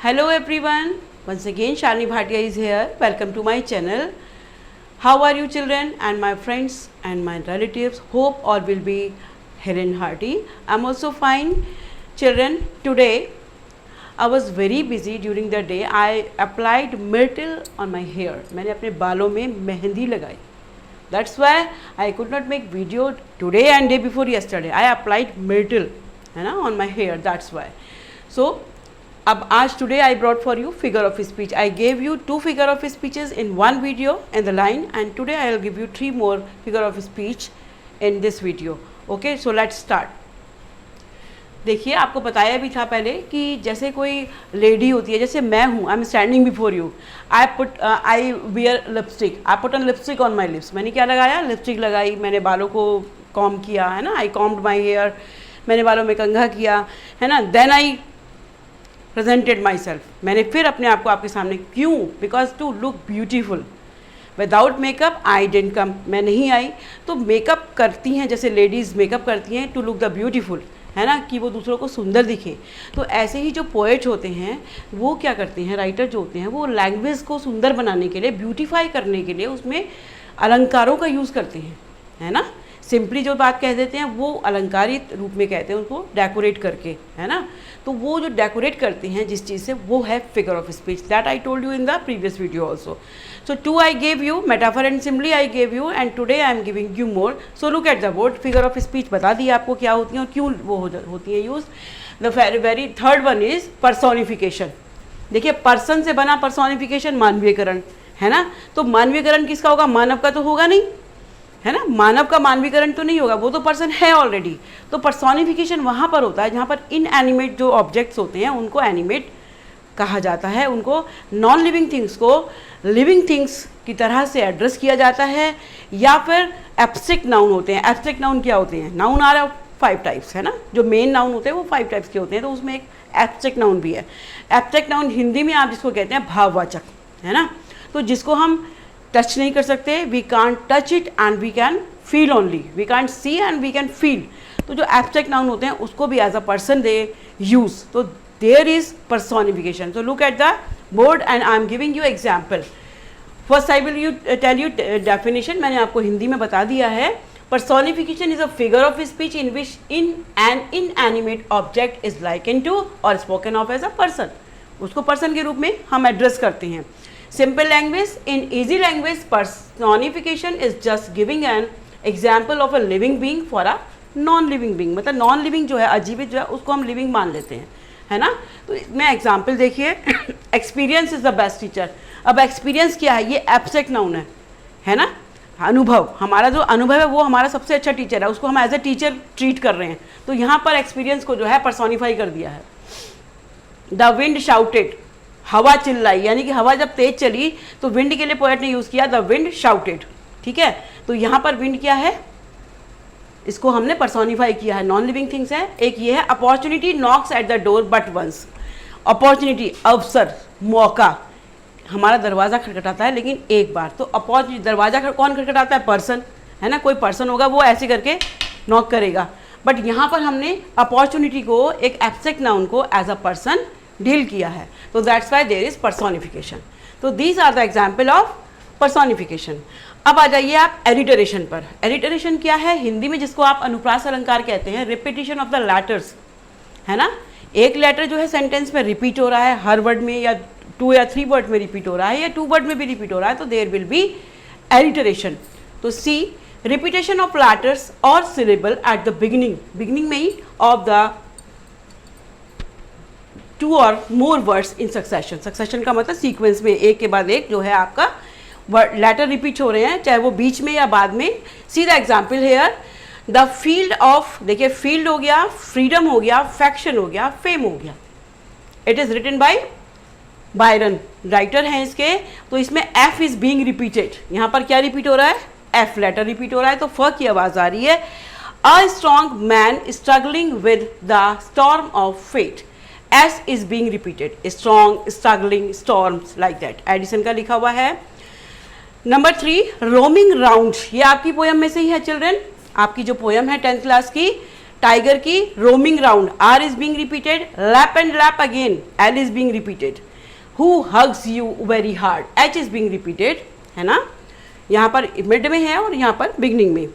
Hello everyone, once again Shalini Bhatia is here. Welcome to my channel. How are you children and my friends and my relatives? Hope all will be healthy and hearty. I'm also fine. Children, today I was very busy during the day. I applied myrtle on my hair. मैंने अपने बालों में मेहंदी लगाई. That's why I could not make video today and day before yesterday. I applied myrtle, है ना, on my hair. That's why. So अब आज today I brought for you figure of speech. I gave you 2 figure of speeches in one video in the line, and today I will give you 3 more figure of speech in this video. Okay, so let's start. देखिए, आपको बताया भी था पहले कि जैसे कोई lady होती है, जैसे मैं हूँ, I am standing before you, I wear lipstick, I put on lipstick on my lips. मैंने क्या लगाया? लिपस्टिक लगाई. मैंने बालों को कॉम्ब किया, है ना, आई कॉम्ब्ड माई हेयर. मैंने बालों में कंघा किया, है ना. Then I presented myself. मैंने फिर अपने आप को आपके सामने, क्यों? Because to look beautiful. Without makeup I didn't come, मैं नहीं आई. तो मेकअप करती हैं, जैसे लेडीज़ मेकअप करती हैं टू लुक द ब्यूटीफुल, है ना, कि वो दूसरों को सुंदर दिखे. तो ऐसे ही जो पोएट होते हैं वो क्या करते हैं, राइटर जो होते हैं, वो लैंग्वेज को सुंदर बनाने के लिए, ब्यूटीफाई करने के लिए उसमें अलंकारों का यूज़ करते हैं, है ना. सिंपली जो बात कह देते हैं वो अलंकारित रूप में कहते हैं, उनको डेकोरेट करके, है ना. तो वो जो डेकोरेट करते हैं जिस चीज़ से, वो है figure of speech. That I told you in the previous video also. So 2 I gave you, metaphor and simile I gave you, and today I am giving you more. So look at the board. Figure of speech बता दी आपको क्या होती हैं और क्यों वो होती हैं use. The very third one is personification. देखिए, पर्सन से बना पर्सोनिफिकेशन, मानवीयकरण, है ना. तो मानवीयकरण किसका होगा? मानव का तो होगा नहीं, है ना. मानव का मानवीकरण तो नहीं होगा, वो तो पर्सन है ऑलरेडी. तो पर्सोनिफिकेशन वहाँ पर होता है जहाँ पर इनएनिमेट जो ऑब्जेक्ट्स होते हैं उनको एनिमेट कहा जाता है. उनको नॉन लिविंग थिंग्स को लिविंग थिंग्स की तरह से एड्रेस किया जाता है. या फिर एब्स्ट्रैक्ट नाउन होते हैं. एब्स्ट्रैक्ट नाउन क्या होते हैं? नाउन आर 5 टाइप्स, है ना. जो मेन नाउन होते हैं वो 5 टाइप्स के होते हैं. तो उसमें एक एब्स्ट्रैक्ट नाउन भी है. एब्स्ट्रैक्ट नाउन हिंदी में आप जिसको कहते हैं भाववाचक, है ना. तो जिसको हम टच नहीं कर सकते, we can't touch it and we can feel only. We can't see and we can feel. तो जो एब्स्ट्रैक्ट नाउन होते हैं उसको भी as a person they use. तो there is personification. So look at the board and I am giving you example. First I will tell you definition. मैंने आपको हिंदी में बता दिया है. Personification is a figure of speech in which an inanimate object is likened to or spoken of as a person. उसको person के रूप में हम एड्रेस करते हैं. Simple language. In easy language, personification is just giving an example of a living being for a non-living being. मतलब non-living जो है, अजीवित जो है, उसको हम living मान लेते हैं, है ना. तो मैं एग्जाम्पल देखिए, experience is the best teacher. अब एक्सपीरियंस क्या है? ये एब्स्ट्रैक्ट नाउन है ना. अनुभव, हमारा जो अनुभव है वो हमारा सबसे अच्छा टीचर है, उसको हम एज ए टीचर ट्रीट कर रहे हैं. तो यहाँ पर एक्सपीरियंस को जो है पर्सोनिफाई कर दिया है. द विंड शाउटेड, हवा चिल्लाई, यानी कि हवा जब तेज चली तो विंड के लिए पोएट ने यूज़ किया द विंड शाउटेड. ठीक है. तो यहाँ पर विंड क्या है? इसको हमने पर्सोनिफाई किया है. नॉन लिविंग थिंग्स है. एक ये है opportunity knocks at the door but once. Opportunity, अवसर, मौका. हमारा दरवाज़ा खटखटाता है लेकिन एक बार. तो अपॉर्चुनिटी, दरवाज़ा कौन खटखटाता है? पर्सन, है ना. कोई पर्सन होगा वो ऐसे करके नॉक करेगा. बट यहाँ पर हमने अपॉर्चुनिटी को, एक एब्स्ट्रैक्ट नाउन को एज अ पर्सन डील किया है. तो that's why there is personification. तो these are the example of personification. अब आ जाइए आप एलिटरेशन पर. एलिटरेशन क्या है? हिंदी में जिसको आप अनुप्रास अलंकार कहते हैं. रिपीटिशन ऑफ द लेटर्स, है ना. एक लेटर जो है सेंटेंस में रिपीट हो रहा है, हर वर्ड में या 2 या 3 वर्ड में रिपीट हो रहा है या 2 वर्ड में भी रिपीट हो रहा है, तो देयर विल बी एलिटरेशन. तो सी, रिपीटेशन ऑफ लेटर्स और सिलेबल एट द बिगिनिंग में ही ऑफ द 2 और more words in succession. Succession का मतलब सीक्वेंस में, एक के बाद एक जो है आपका लेटर रिपीट हो रहे हैं, चाहे वो बीच में या बाद में. See the example hair. The field of, देखिए फील्ड हो गया, फ्रीडम हो गया, फैक्शन हो गया, फेम हो गया. It is written by Byron, writer हैं इसके. तो इसमें एफ इज बीइंग रिपीटेड. यहाँ पर क्या रिपीट हो रहा है? एफ लेटर रिपीट हो रहा है. तो फ की आवाज आ रही है. A strong man struggling with the storm of fate. S is being repeated. Strong, struggling, storms, like that. Edison का लिखा हुआ है. Number 3, roaming round. ये आपकी पोयम में से ही है चिल्ड्रन. आपकी जो पोयम है 10th क्लास की, टाइगर की roaming round, R is being repeated, lap and lap again, L is being repeated. Who hugs you very hard, H is being repeated, है ना, यहाँ पर मिड में है और यहाँ पर बिगनिंग में.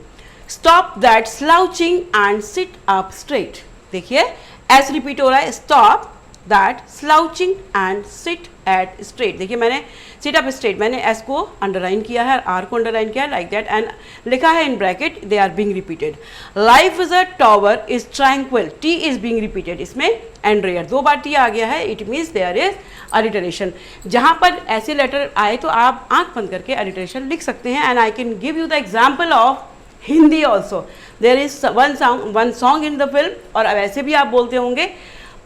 Stop that slouching and sit up straight. देखिए S रिपीट हो रहा है, stop that slouching and sit at straight. देखिए मैंने sit up straight, मैंने S को अंडरलाइन किया है, R को अंडरलाइन किया है, like that, and लिखा है in bracket, they are being repeated. Life is a tower is tranquil, T is being repeated. इसमें and rare दो बार T आ गया है, it means there is alliteration. जहाँ पर ऐसे लेटर आए तो आप आंख बंद करके alliteration लिख सकते हैं. And I can give you the example of Hindi also. There is one song in the film, और वैसे भी आप बोलते होंगे,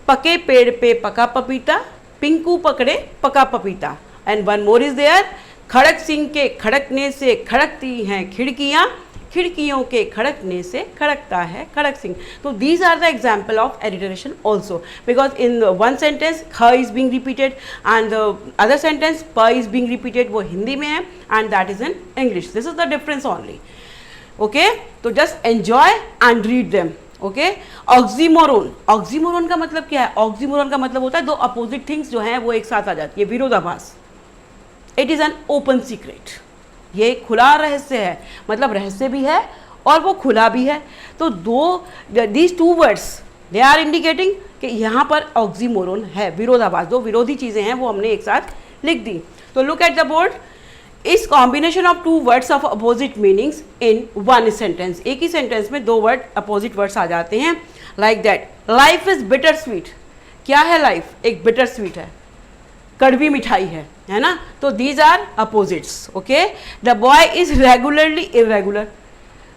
पके पेड़ पे पका पपीता, पिंकू पकड़े पका पपीता. And one more is there, Khadak Singh के खड़कने से खड़कती हैं खिड़कियाँ, खिड़कियों के खड़कने से खड़कता है खड़क सिंह. तो these are the example of alliteration also, because in one sentence ख is being repeated and the other sentence प इज बींग रिपीटेड, वो हिंदी में है and that is in English. This is the difference only. Okay, तो just enjoy and read them. Okay, oxymoron, oxymoron का मतलब क्या है? ऑक्सीमोरोन का मतलब होता है दो अपोजिट थिंग्स जो हैं वो एक साथ आ जाती है, विरोधाभास. It is an open secret, ये खुला रहस्य है, मतलब रहस्य भी है और वो खुला भी है. तो these two words they are indicating कि यहाँ पर ऑक्सीमोरोन है, विरोधाभास, दो विरोधी चीज़ें हैं वो हमने एक साथ लिख दी. तो लुक एट द बोर्ड. इस combination of two words of opposite meanings in one sentence, एक ही सेंटेंस में दो वर्ड अपोजिट वर्ड्स आ जाते हैं. Like that, life is bitter sweet. क्या है लाइफ? एक बिटर स्वीट है, कड़वी मिठाई है ना. तो these are opposites. Okay, the boy is regularly irregular.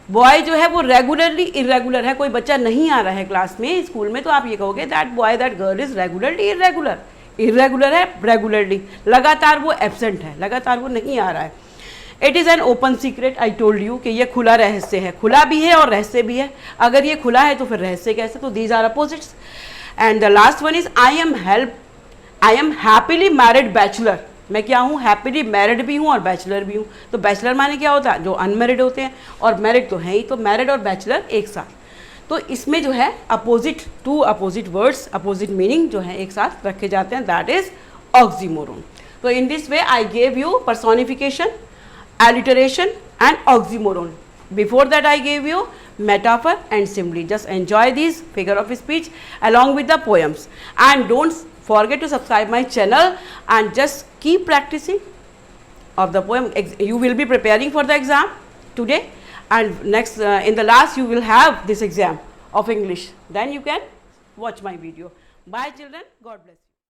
Boy जो है वो रेगुलरली इरेगुलर है, कोई बच्चा नहीं आ रहा है क्लास में, स्कूल में, तो आप ये कहोगे that boy that girl is regularly irregular. Irregular है, रेगुलरली, लगातार वो एब्सेंट है, लगातार वो नहीं आ रहा है. It is an open secret, I told you कि ये खुला रहस्य है, खुला भी है और रहस्य भी है. अगर ये खुला है तो फिर रहस्य कैसे? तो these are opposites. And the last one is I am happily married bachelor. मैं क्या हूँ? हैप्पीली मैरिड भी हूँ और बैचलर भी हूँ. तो बैचलर माने क्या होता है? जो अनमैरिड होते हैं, और मैरिड तो है ही, तो मैरिड और बैचलर एक साथ. तो इसमें जो है opposite, two opposite words, opposite meaning जो है एक साथ रखे जाते हैं, दैट इज ऑक्सीमोरोन. तो in this way I gave you personification, alliteration and oxymoron. Before that I gave you metaphor and simile. Just enjoy these figure of speech along with the poems, and don't forget to subscribe my channel and just keep practicing of the poem. You will be preparing for the exam today, and next in the last you will have this exam of English. Then you can watch my video. Bye children, God bless you.